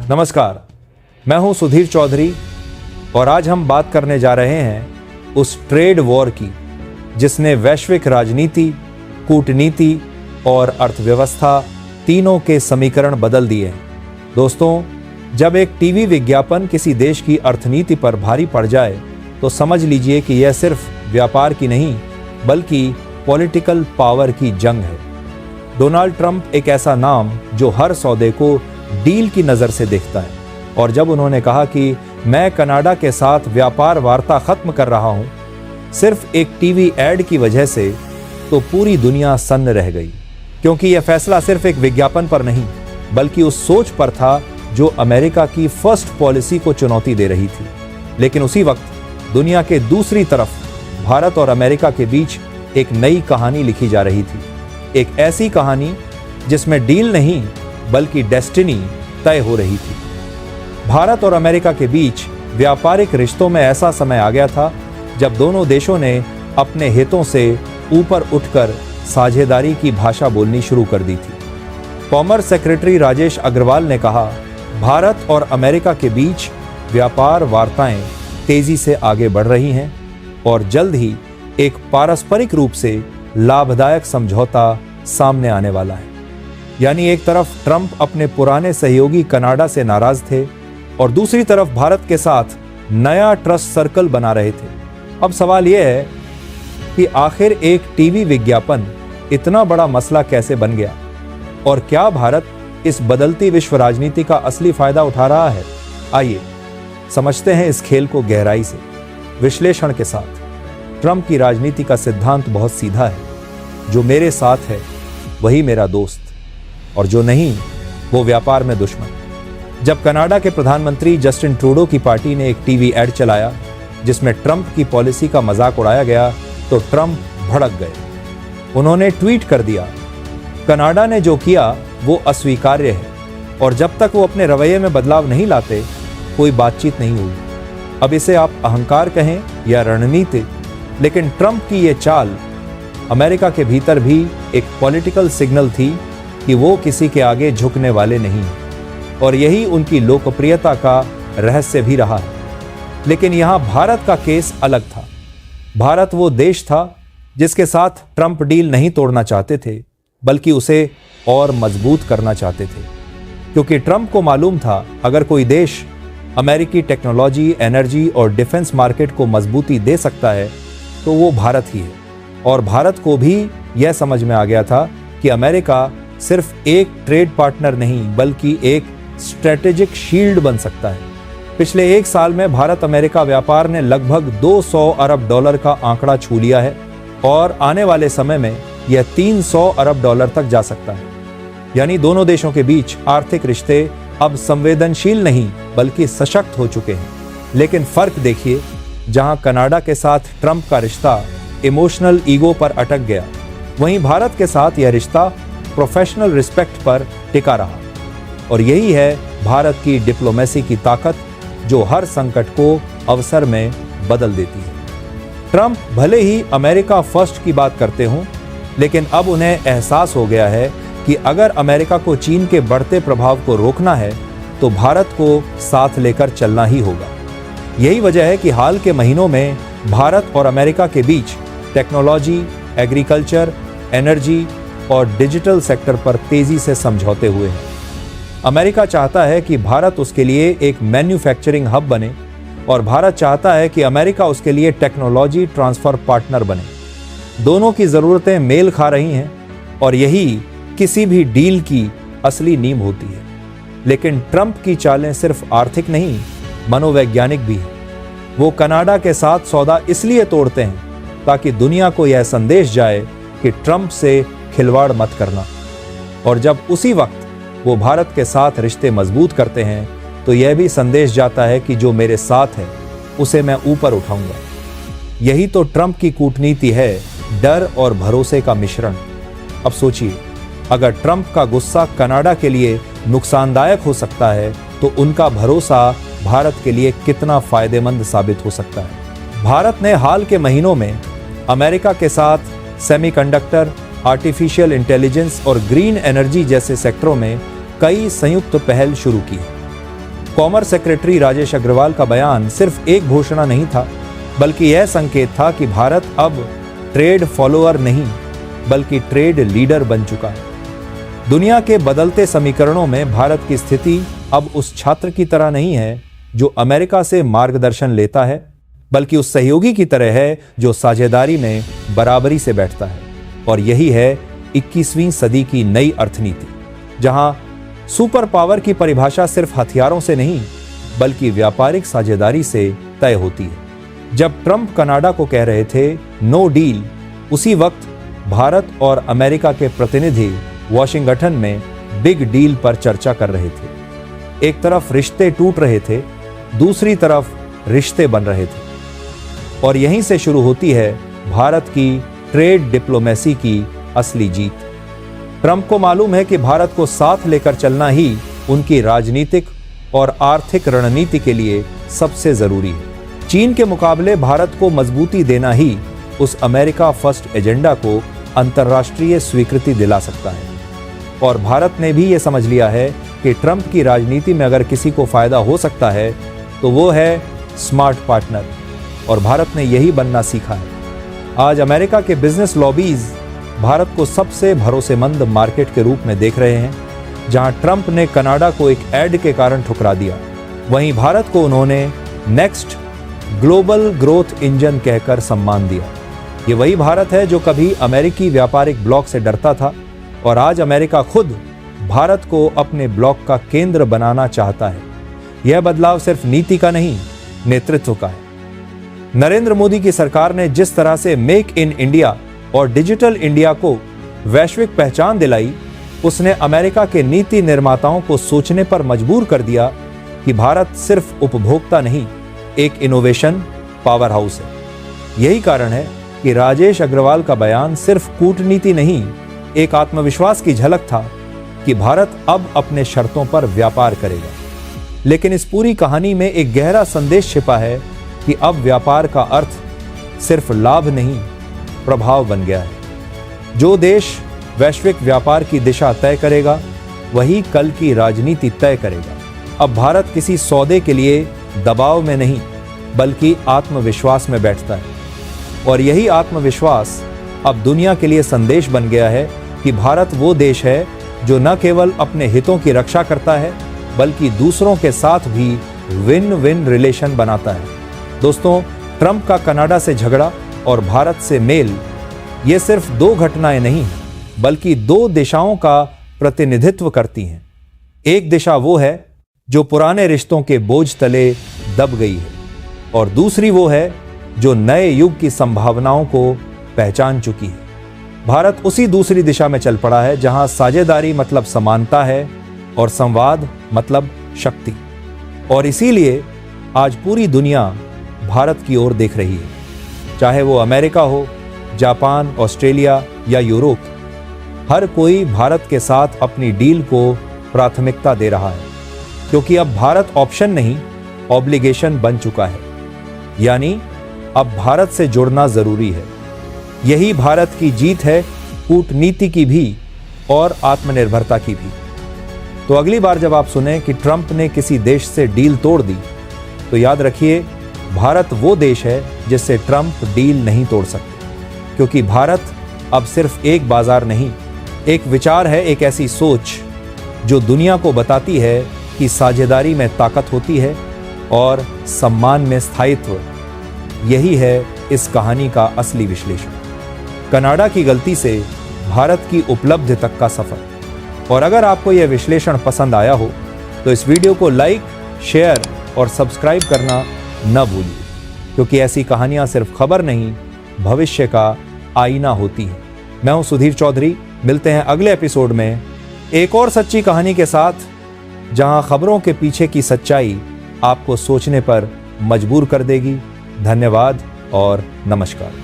नमस्कार, मैं हूं सुधीर चौधरी और आज हम बात करने जा रहे हैं उस ट्रेड वॉर की जिसने वैश्विक राजनीति, कूटनीति और अर्थव्यवस्था तीनों के समीकरण बदल दिए हैं। दोस्तों, जब एक टीवी विज्ञापन किसी देश की अर्थनीति पर भारी पड़ जाए तो समझ लीजिए कि यह सिर्फ व्यापार की नहीं बल्कि पॉलिटिकल पावर की जंग है। डोनाल्ड ट्रंप एक ऐसा नाम जो हर सौदे को डील की नज़र से देखता है, और जब उन्होंने कहा कि मैं कनाडा के साथ व्यापार वार्ता खत्म कर रहा हूं सिर्फ एक टीवी एड की वजह से, तो पूरी दुनिया सन्न रह गई, क्योंकि यह फैसला सिर्फ एक विज्ञापन पर नहीं बल्कि उस सोच पर था जो अमेरिका की फर्स्ट पॉलिसी को चुनौती दे रही थी। लेकिन उसी वक्त दुनिया के दूसरी तरफ भारत और अमेरिका के बीच एक नई कहानी लिखी जा रही थी, एक ऐसी कहानी जिसमें डील नहीं बल्कि डेस्टिनी तय हो रही थी। भारत और अमेरिका के बीच व्यापारिक रिश्तों में ऐसा समय आ गया था जब दोनों देशों ने अपने हितों से ऊपर उठकर साझेदारी की भाषा बोलनी शुरू कर दी थी। कॉमर्स सेक्रेटरी राजेश अग्रवाल ने कहा, भारत और अमेरिका के बीच व्यापार वार्ताएं तेजी से आगे बढ़ रही हैं और जल्द ही एक पारस्परिक रूप से लाभदायक समझौता सामने आने वाला है। यानी एक तरफ ट्रंप अपने पुराने सहयोगी कनाडा से नाराज थे और दूसरी तरफ भारत के साथ नया ट्रस्ट सर्कल बना रहे थे। अब सवाल यह है कि आखिर एक टीवी विज्ञापन इतना बड़ा मसला कैसे बन गया और क्या भारत इस बदलती विश्व राजनीति का असली फायदा उठा रहा है? आइए समझते हैं इस खेल को गहराई से, विश्लेषण के साथ। ट्रंप की राजनीति का सिद्धांत बहुत सीधा है, जो मेरे साथ है वही मेरा दोस्त और जो नहीं वो व्यापार में दुश्मन। जब कनाडा के प्रधानमंत्री जस्टिन ट्रूडो की पार्टी ने एक टीवी एड चलाया जिसमें ट्रंप की पॉलिसी का मजाक उड़ाया गया तो ट्रंप भड़क गए। उन्होंने ट्वीट कर दिया, कनाडा ने जो किया वो अस्वीकार्य है और जब तक वो अपने रवैये में बदलाव नहीं लाते कोई बातचीत नहीं होगी। अब इसे आप अहंकार कहें या रणनीति, लेकिन ट्रंप की ये चाल अमेरिका के भीतर भी एक पॉलिटिकल सिग्नल थी कि वो किसी के आगे झुकने वाले नहीं हैं और यही उनकी लोकप्रियता का रहस्य भी रहा है। लेकिन यहाँ भारत का केस अलग था। भारत वो देश था जिसके साथ ट्रंप डील नहीं तोड़ना चाहते थे बल्कि उसे और मजबूत करना चाहते थे, क्योंकि ट्रंप को मालूम था अगर कोई देश अमेरिकी टेक्नोलॉजी, एनर्जी और डिफेंस मार्केट को मजबूती दे सकता है तो वो भारत ही है। और भारत को भी यह समझ में आ गया था कि अमेरिका सिर्फ एक ट्रेड पार्टनर नहीं बल्कि एक स्ट्रेटेजिक शील्ड बन सकता है। पिछले एक साल में भारत अमेरिका व्यापार ने लगभग 200 अरब डॉलर का आंकड़ा छू लिया है और आने वाले समय में यह 300 अरब डॉलर तक जा सकता है। यानी दोनों देशों के बीच आर्थिक रिश्ते अब संवेदनशील नहीं बल्कि सशक्त हो चुके हैं। लेकिन फर्क देखिए, जहां कनाडा के साथ ट्रंप का रिश्ता इमोशनल ईगो पर अटक गया, वहीं भारत के साथ यह रिश्ता प्रोफेशनल रिस्पेक्ट पर टिका रहा। और यही है भारत की डिप्लोमेसी की ताकत जो हर संकट को अवसर में बदल देती है। ट्रंप भले ही अमेरिका फर्स्ट की बात करते हों, लेकिन अब उन्हें एहसास हो गया है कि अगर अमेरिका को चीन के बढ़ते प्रभाव को रोकना है तो भारत को साथ लेकर चलना ही होगा। यही वजह है कि हाल के महीनों में भारत और अमेरिका के बीच टेक्नोलॉजी, एग्रीकल्चर, एनर्जी और डिजिटल सेक्टर पर तेजी से समझौते हुए हैं। अमेरिका चाहता है कि भारत उसके लिए एक मैन्युफैक्चरिंग हब बने और भारत चाहता है कि अमेरिका उसके लिए टेक्नोलॉजी ट्रांसफर पार्टनर बने। दोनों की ज़रूरतें मेल खा रही हैं और यही किसी भी डील की असली नींव होती है। लेकिन ट्रंप की चालें सिर्फ आर्थिक नहीं, मनोवैज्ञानिक भी है। वो कनाडा के साथ सौदा इसलिए तोड़ते हैं ताकि दुनिया को यह संदेश जाए कि ट्रंप से खिलवाड़ मत करना, और जब उसी वक्त वो भारत के साथ रिश्ते मजबूत करते हैं तो यह भी संदेश जाता है कि जो मेरे साथ है उसे मैं ऊपर उठाऊंगा। यही तो ट्रंप की कूटनीति है, डर और भरोसे का मिश्रण। अब सोचिए, अगर ट्रंप का गुस्सा कनाडा के लिए नुकसानदायक हो सकता है तो उनका भरोसा भारत के लिए कितना फायदेमंद साबित हो सकता है। भारत ने हाल के महीनों में अमेरिका के साथ सेमीकंडक्टर, आर्टिफिशियल इंटेलिजेंस और ग्रीन एनर्जी जैसे सेक्टरों में कई संयुक्त पहल शुरू की है। कॉमर्स सेक्रेटरी राजेश अग्रवाल का बयान सिर्फ एक घोषणा नहीं था, बल्कि यह संकेत था कि भारत अब ट्रेड फॉलोअर नहीं बल्कि ट्रेड लीडर बन चुका है। दुनिया के बदलते समीकरणों में भारत की स्थिति अब उस छात्र की तरह नहीं है जो अमेरिका से मार्गदर्शन लेता है, बल्कि उस सहयोगी की तरह है जो साझेदारी में बराबरी से बैठता है। और यही है 21वीं सदी की नई अर्थनीति, जहां सुपर पावर की परिभाषा सिर्फ हथियारों से नहीं बल्कि व्यापारिक साझेदारी से तय होती है। जब ट्रंप कनाडा को कह रहे थे नो डील, उसी वक्त भारत और अमेरिका के प्रतिनिधि वॉशिंगटन में बिग डील पर चर्चा कर रहे थे। एक तरफ रिश्ते टूट रहे थे, दूसरी तरफ रिश्ते बन रहे थे। और यहीं से शुरू होती है भारत की ट्रेड डिप्लोमेसी की असली जीत। ट्रंप को मालूम है कि भारत को साथ लेकर चलना ही उनकी राजनीतिक और आर्थिक रणनीति के लिए सबसे जरूरी है। चीन के मुकाबले भारत को मजबूती देना ही उस अमेरिका फर्स्ट एजेंडा को अंतर्राष्ट्रीय स्वीकृति दिला सकता है। और भारत ने भी ये समझ लिया है कि ट्रंप की राजनीति में अगर किसी को फायदा हो सकता है तो वो है स्मार्ट पार्टनर, और भारत ने यही बनना सीखा है। आज अमेरिका के बिजनेस लॉबीज भारत को सबसे भरोसेमंद मार्केट के रूप में देख रहे हैं। जहां ट्रंप ने कनाडा को एक ऐड के कारण ठुकरा दिया, वहीं भारत को उन्होंने नेक्स्ट ग्लोबल ग्रोथ इंजन कहकर सम्मान दिया। ये वही भारत है जो कभी अमेरिकी व्यापारिक ब्लॉक से डरता था, और आज अमेरिका खुद भारत को अपने ब्लॉक का केंद्र बनाना चाहता है। यह बदलाव सिर्फ नीति का नहीं, नेतृत्व का है। नरेंद्र मोदी की सरकार ने जिस तरह से मेक इन इंडिया और डिजिटल इंडिया को वैश्विक पहचान दिलाई, उसने अमेरिका के नीति निर्माताओं को सोचने पर मजबूर कर दिया कि भारत सिर्फ उपभोक्ता नहीं, एक इनोवेशन पावर हाउस है। यही कारण है कि राजेश अग्रवाल का बयान सिर्फ कूटनीति नहीं, एक आत्मविश्वास की झलक था कि भारत अब अपने शर्तों पर व्यापार करेगा। लेकिन इस पूरी कहानी में एक गहरा संदेश छिपा है कि अब व्यापार का अर्थ सिर्फ लाभ नहीं, प्रभाव बन गया है। जो देश वैश्विक व्यापार की दिशा तय करेगा, वही कल की राजनीति तय करेगा। अब भारत किसी सौदे के लिए दबाव में नहीं बल्कि आत्मविश्वास में बैठता है, और यही आत्मविश्वास अब दुनिया के लिए संदेश बन गया है कि भारत वो देश है जो न केवल अपने हितों की रक्षा करता है बल्कि दूसरों के साथ भी विन विन रिलेशन बनाता है। दोस्तों, ट्रंप का कनाडा से झगड़ा और भारत से मेल, ये सिर्फ दो घटनाएं नहीं बल्कि दो दिशाओं का प्रतिनिधित्व करती हैं। एक दिशा वो है जो पुराने रिश्तों के बोझ तले दब गई है, और दूसरी वो है जो नए युग की संभावनाओं को पहचान चुकी है। भारत उसी दूसरी दिशा में चल पड़ा है जहां साझेदारी मतलब समानता है और संवाद मतलब शक्ति। और इसीलिए आज पूरी दुनिया भारत की ओर देख रही है, चाहे वो अमेरिका हो, जापान, ऑस्ट्रेलिया या यूरोप। हर कोई भारत के साथ अपनी डील को प्राथमिकता दे रहा है, क्योंकि अब भारत ऑप्शन नहीं, ऑब्लिगेशन बन चुका है। यानी अब भारत से जुड़ना जरूरी है। यही भारत की जीत है, कूटनीति की भी और आत्मनिर्भरता की भी। तो अगली बार जब आप सुने कि ट्रंप ने किसी देश से डील तोड़ दी, तो याद रखिए भारत वो देश है जिससे ट्रंप डील नहीं तोड़ सकते, क्योंकि भारत अब सिर्फ एक बाजार नहीं, एक विचार है, एक ऐसी सोच जो दुनिया को बताती है कि साझेदारी में ताकत होती है और सम्मान में स्थायित्व। यही है इस कहानी का असली विश्लेषण। कनाडा की गलती से भारत की उपलब्धि तक का सफर। और अगर आपको यह विश्लेषण पसंद आया हो तो इस वीडियो को लाइक, शेयर और सब्सक्राइब करना न भूलिए, क्योंकि ऐसी कहानियां सिर्फ खबर नहीं, भविष्य का आईना होती हैं। मैं हूं सुधीर चौधरी। मिलते हैं अगले एपिसोड में एक और सच्ची कहानी के साथ, जहां खबरों के पीछे की सच्चाई आपको सोचने पर मजबूर कर देगी। धन्यवाद और नमस्कार।